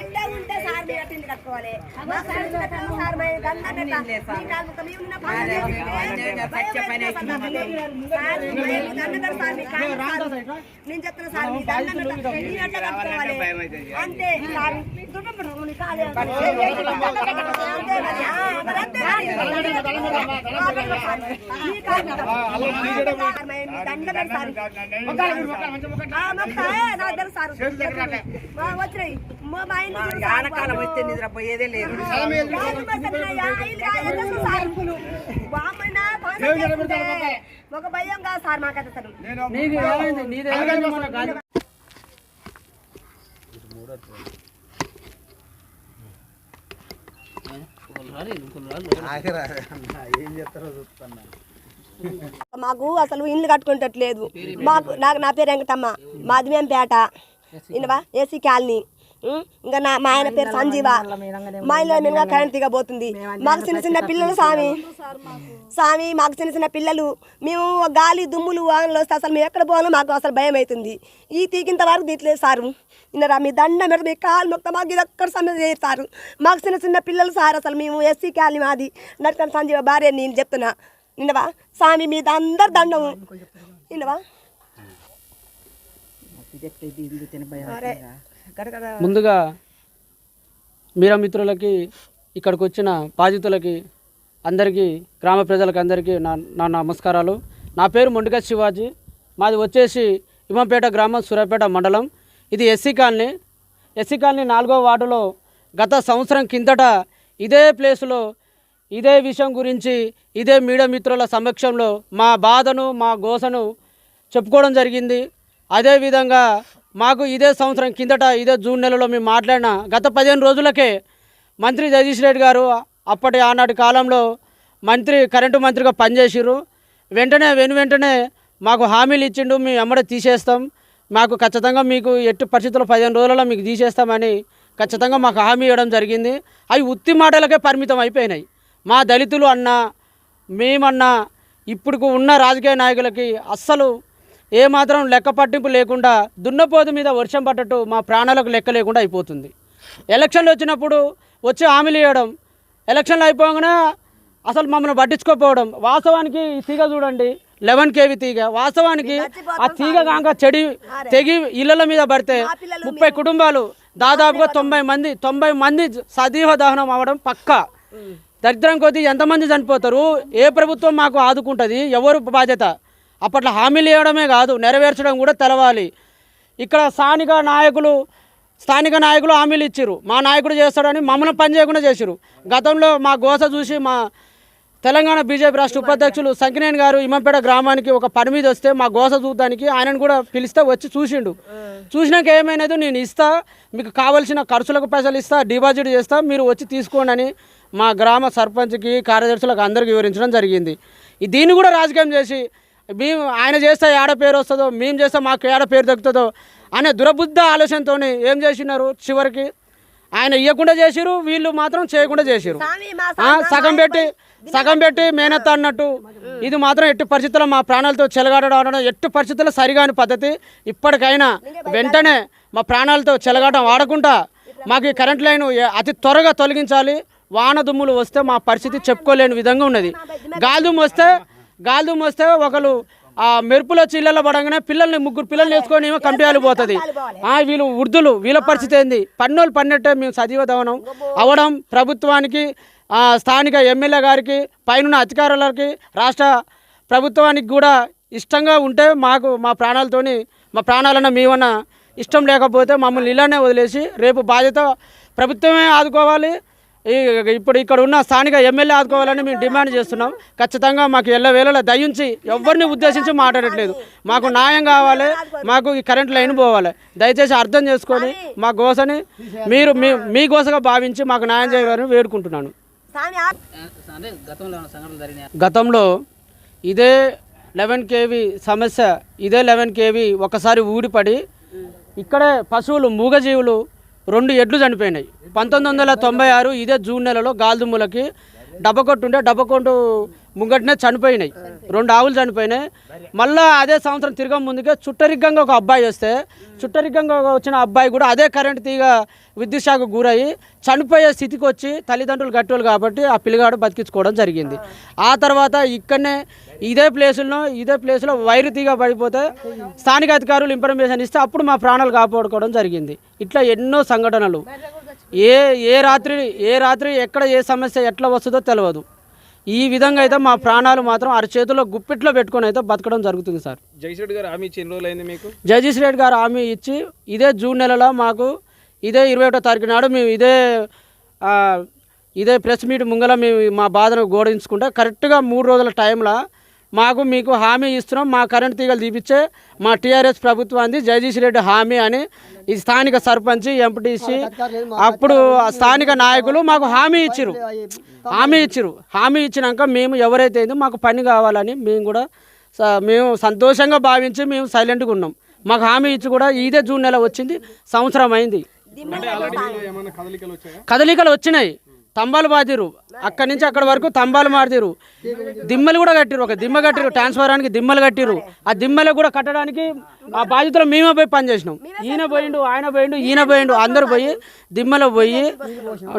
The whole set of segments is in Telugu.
ఇట్లా ఉంటే సార్ మీ అట్టింది కట్టుకోవాలి సార్ నేను చెప్తున్నా సార్ మీ అట్లా కట్టుకోవాలి అంతే సార్ వచ్చినాయి ఆనకాలం వస్తే నిద్ర పోయేదే లేదు. ఒక భయం కాదు సార్ మాకైతే సార్ మాకు అసలు ఇల్లు కట్టుకుంటట్లేదు. నా పేరు వెంకటమ్మ, మాది మేము పేట ఇన్నవా ఏసీ కాలనీ. ఇంకా మా ఆయన పేరు సంజీవ. మా ఇల్లు మీద కరెంట్ దిగబోతుంది. మాకు చిన్న చిన్న పిల్లలు స్వామి మాకు చిన్న చిన్న పిల్లలు. మేము గాలి దుమ్ములు వానలు వస్తే అసలు మేము ఎక్కడ పోవాలో మాకు అసలు భయం అవుతుంది. ఈ తీకింత వరకు తీయట్లేదు సారు. ఇన్నరా మీ దండ మీద మీ కాలు మొత్తం మాకు ఇది ఒక్కడ సమస్య చేస్తారు. మాకు చిన్న చిన్న పిల్లలు సార్. అసలు మేము ఎస్సీ కాలనీ మాది. నటుకని సంజీవ భార్య నేను చెప్తున్నా. నిన్నవా స్వామి మీద అందరు దండము. నిన్నవా ముందుగా మీరా మిత్రులకి, ఇక్కడికి వచ్చిన బాధితులకి అందరికీ, గ్రామ ప్రజలకు అందరికీ నా నమస్కారాలు. నా పేరు మొండిగా శివాజీ. మాది వచ్చేసి ఇమ్మంపేట గ్రామం, సూర్యాపేట మండలం. ఇది ఎస్సీ కాలనీ. ఎస్సీ కాలనీ 4వ వార్డులో గత సంవత్సరం కిందట ఇదే ప్లేసులో ఇదే విషయం గురించి ఇదే మీడియా మిత్రుల సమక్షంలో మా బాధను మా గోసను చెప్పుకోవడం జరిగింది. అదేవిధంగా మాకు ఇదే సంవత్సరం కిందట ఇదే జూన్ నెలలో మేము మాట్లాడిన గత 15 రోజులకే మంత్రి జగదీష్ రెడ్డి గారు ఆనాటి కాలంలో కరెంటు మంత్రిగా పనిచేసిర్రు. వెంటనే మాకు హామీలు ఇచ్చిండు, మేము ఎమ్మడే తీసేస్తాం, మాకు ఖచ్చితంగా మీకు ఎట్టి పరిస్థితుల్లో 15 రోజులలో మీకు తీసేస్తామని ఖచ్చితంగా మాకు హామీ ఇవ్వడం జరిగింది. అవి ఉత్తి మాటలకే పరిమితం అయిపోయినాయి. మా దళితులు అన్నా మేమన్నా ఇప్పుడు ఉన్న రాజకీయ నాయకులకి అస్సలు ఏమాత్రం లెక్క పట్టింపు లేకుండా దున్నపోతు మీద వర్షం పట్టట్టు మా ప్రాణాలకు లెక్క లేకుండా అయిపోతుంది. ఎలక్షన్లు వచ్చినప్పుడు వచ్చి హామీలు ఇవ్వడం, ఎలక్షన్లు అయిపోగానే అసలు మమ్మల్ని పట్టించుకోకపోవడం. వాస్తవానికి ఈ తీగ చూడండి, 11 kV తీగ. వాస్తవానికి ఆ తీగ కాక తెగి ఇళ్ళ మీద పడితే 30 కుటుంబాలు దాదాపుగా 90 మంది సజీవ దహనం అవ్వడం పక్కా. దరిద్రం కొద్దీ ఎంతమంది చనిపోతారు? ఏ ప్రభుత్వం మాకు ఆదుకుంటుంది? ఎవరు బాధ్యత? అప్పట్లో హామీలు ఇవ్వడమే కాదు, నెరవేర్చడం కూడా తెలవాలి. ఇక్కడ స్థానిక నాయకులు హామీలు ఇచ్చారు, మా నాయకుడు చేస్తాడని మమ్మల్ని పని చేయకుండా చేశారు. గతంలో మా గోస చూసి మా తెలంగాణ బీజేపీ రాష్ట్ర ఉపాధ్యక్షులు సంకినేని గారు ఇమ్మంపేట గ్రామానికి ఒక పని మీద వస్తే మా గోస చూడడానికి ఆయనను కూడా పిలిస్తే వచ్చి చూసిండు. చూసినాక ఏమైనది, నేను ఇస్తా, మీకు కావాల్సిన ఖర్చులకు పైసలు ఇస్తా, డిపాజిట్ చేస్తా, మీరు వచ్చి తీసుకోండి అని మా గ్రామ సర్పంచ్కి, కార్యదర్శులకు అందరికీ వివరించడం జరిగింది. దీన్ని కూడా రాజకీయం చేసి మేము ఆయన చేస్తే ఏడ పేరు వస్తుందో, మేము చేస్తే మాకు ఏడ పేరు దక్కుతుందో అనే దురబుద్ధ ఆలోచనతో ఏం చేసినారు, చివరికి ఆయన ఇవ్వకుండా చేసిరు, వీళ్ళు మాత్రం చేయకుండా చేసిరు. సగం పెట్టి మేనత్త అన్నట్టు. ఇది మాత్రం ఎట్టి పరిస్థితుల్లో మా ప్రాణాలతో చెలగాటం ఎట్టి పరిస్థితుల్లో సరిగాని పద్ధతి. ఇప్పటికైనా వెంటనే మా ప్రాణాలతో చెలగాటం ఆడకుండా మాకు ఈ కరెంట్ లైన్ అతి త్వరగా తొలగించాలి. వాన దుమ్ములు వస్తే మా పరిస్థితి చెప్పుకోలేని విధంగా ఉన్నది. గాలిదుమ్ము వస్తే ఒకరు మెరుపులు వచ్చి ఇళ్ళలో పడంగానే ముగ్గురు పిల్లల్ని వేసుకొని కంపెనీలు పోతుంది. వీళ్ళు వృద్ధులు, వీళ్ళ పరిస్థితి ఏంది? పన్నోళ్ళు పన్నెట్టే మేము సజీవ దహనం అవ్వడం ప్రభుత్వానికి, స్థానిక ఎమ్మెల్యే గారికి, పైన అధికారులకి, రాష్ట్ర ప్రభుత్వానికి కూడా ఇష్టంగా ఉంటే మాకు మా ప్రాణాలన్నా మేమన్నా ఇష్టం లేకపోతే మమ్మల్ని ఇలానే వదిలేసి రేపు బాధ్యత ప్రభుత్వమే ఆదుకోవాలి. ఇప్పుడు ఇక్కడ ఉన్న స్థానిక ఎమ్మెల్యే ఆదుకోవాలని మేము డిమాండ్ చేస్తున్నాం. ఖచ్చితంగా మాకు ఎల్లవేళలా దయించి ఎవరిని ఉద్దేశించి మాట్లాడట్లేదు. మాకు న్యాయం కావాలి, మాకు ఈ కరెంట్ లైన్ పోవాలి. దయచేసి అర్థం చేసుకొని మా గోసని మీరు మీ గోసగా భావించి మాకు న్యాయం చేయాలని వేడుకుంటున్నాను. గతంలో ఇదే 11 kV సమస్య, ఇదే 11 kV ఒకసారి ఊడిపడి ఇక్కడే పశువులు, మూగజీవులు 2 ఎడ్లు చనిపోయినాయి. 1996 ఇదే జూన్ నెలలో గాలిదుమ్ములకి డబ్బకొట్టు ముంగటినే చనిపోయినాయి, 2 ఆవులు చనిపోయినాయి. మళ్ళీ అదే సంవత్సరం తిరగం ముందుకే చుట్టరిగ్గంగా ఒక అబ్బాయి వస్తే చుట్టరిగ్గంగా వచ్చిన అబ్బాయి కూడా అదే కరెంట్ తీగ విద్యుత్ శాఖకు గురయ్యి చనిపోయే స్థితికి వచ్చి తల్లిదండ్రులు గట్టోళ్ళు కాబట్టి ఆ పిల్లగాడు బతికించుకోవడం జరిగింది. ఆ తర్వాత ఇక్కడనే ఇదే ప్లేస్లో వైరు తీగ పడిపోతే స్థానిక అధికారులు ఇన్ఫర్మేషన్ ఇస్తే అప్పుడు మా ప్రాణాలు కాపాడుకోవడం జరిగింది. ఇట్లా ఎన్నో సంఘటనలు. ఏ రాత్రి ఎక్కడ ఏ సమస్య ఎట్లా వస్తుందో తెలియదు. ఈ విధంగా అయితే మా ప్రాణాలు మాత్రం అరచేతుల్లో గుప్పిట్లో పెట్టుకొని అయితే బతకడం జరుగుతుంది సార్. జగదీష్ రెడ్డి గారు హామీ ఇచ్చి ఎన్ని రోజులైంది మీకు? జగదీష్ రెడ్డి గారు హామీ ఇచ్చి ఇదే జూన్ నెలలో మాకు ఇదే 21వ తారీఖు నాడు మేము ఇదే ప్రెస్ మీట్ ముంగల మేము మా బాధను గోడించుకుంటే కరెక్ట్గా 3 రోజుల టైంలో మీకు హామీ ఇస్తున్నాం, మా కరెంట్ తీగలు తీపిచ్చే మా టీఆర్ఎస్ ప్రభుత్వాన్ని జగదీష్ రెడ్డి హామీ అని ఈ స్థానిక సర్పంచ్ ఎంపీటీసీ అప్పుడు స్థానిక నాయకులు మాకు హామీ ఇచ్చినాక మేము ఎవరైతే అయిందో మాకు పని కావాలని మేము సంతోషంగా భావించి మేము సైలెంట్గా ఉన్నాం. మాకు హామీ ఇచ్చి కూడా ఇదే జూన్ నెల వచ్చింది, సంవత్సరం అయింది. కదలికలు వచ్చినాయి, తంబాలు బాదిరు, అక్కడి నుంచి అక్కడి వరకు తంబాలు మారిరు, దిమ్మలు కూడా కట్టిరు, ఒక దిమ్మ కట్టిరు, ట్రాన్స్ఫారానికి దిమ్మలు కట్టిరు. ఆ దిమ్మలు కూడా కట్టడానికి ఆ బాధ్యతలు మేమే పోయి పనిచేసినాం. ఈయన పోయిండు అందరు పోయి దిమ్మలో పోయి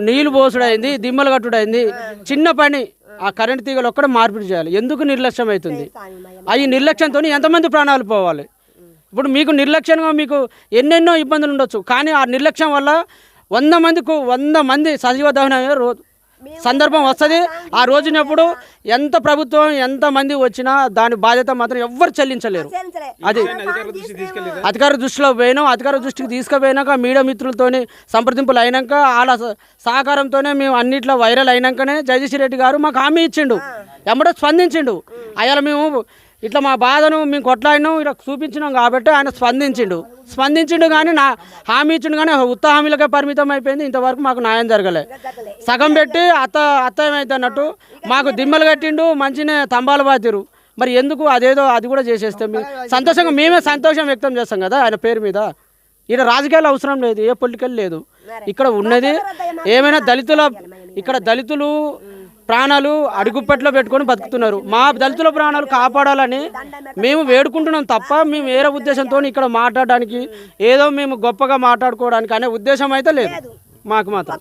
నీళ్లు పోసుడైంది, దిమ్మలు కట్టుడైంది. చిన్న పని ఆ కరెంట్ తీగలు ఒక్కడ మార్పిడి చేయాలి. ఎందుకు నిర్లక్ష్యం అవుతుంది? ఈ నిర్లక్ష్యంతో ఎంతమంది ప్రాణాలు పోవాలి? ఇప్పుడు మీకు నిర్లక్ష్యంగా మీకు ఎన్నెన్నో ఇబ్బందులు ఉండొచ్చు, కానీ ఆ నిర్లక్ష్యం వల్ల 100 మంది సజీవ దహన సందర్భం వస్తుంది. ఆ రోజునప్పుడు ఎంత ప్రభుత్వం ఎంతమంది వచ్చినా దాని బాధ్యత మాత్రం ఎవ్వరు చెల్లించలేరు. అది అధికార దృష్టిలో పోయినాం. అధికార దృష్టికి తీసుకుపోయినాక మీడియా మిత్రులతోని సంప్రదింపులు అయినాక వాళ్ళ సహకారంతోనే మేము అన్నిట్లో వైరల్ అయినాకనే జగదీష్ రెడ్డి గారు మాకు హామీ ఇచ్చిండు, ఎమ్మడో స్పందించిండు. అయ్యాల మేము ఇట్లా మా బాధను మేము కొట్లాడినాం, ఇలా చూపించినాం కాబట్టి ఆయన స్పందించిండు కానీ హామీ ఇచ్చిండు కానీ ఉత్త హామీలకే పరిమితం అయిపోయింది. ఇంతవరకు మాకు న్యాయం జరగలే. సగం పెట్టి అత్త ఏమైతే అన్నట్టు మాకు దిమ్మలు కట్టిండు, మంచినే తంబాలు బాతిరు. మరి ఎందుకు అదేదో అది కూడా చేసేస్తే మేమే సంతోషం వ్యక్తం చేస్తాం కదా ఆయన పేరు మీద. ఇక్కడ రాజకీయాలు అవసరం లేదు, ఏ పొలిటికల్ లేదు. ఇక్కడ ఉన్నది ఏమైనా దళితులు ప్రాణాలు అడుగుపెట్లో పెట్టుకొని బతుకుతున్నారు. మా దళితుల ప్రాణాలు కాపాడాలని మేము వేడుకుంటున్నాం తప్ప మేము వేరే ఉద్దేశంతో ఇక్కడ మాట్లాడడానికి ఏదో మేము గొప్పగా మాట్లాడుకోవడానికి అనే ఉద్దేశం అయితే లేదు మాకు మాత్రం.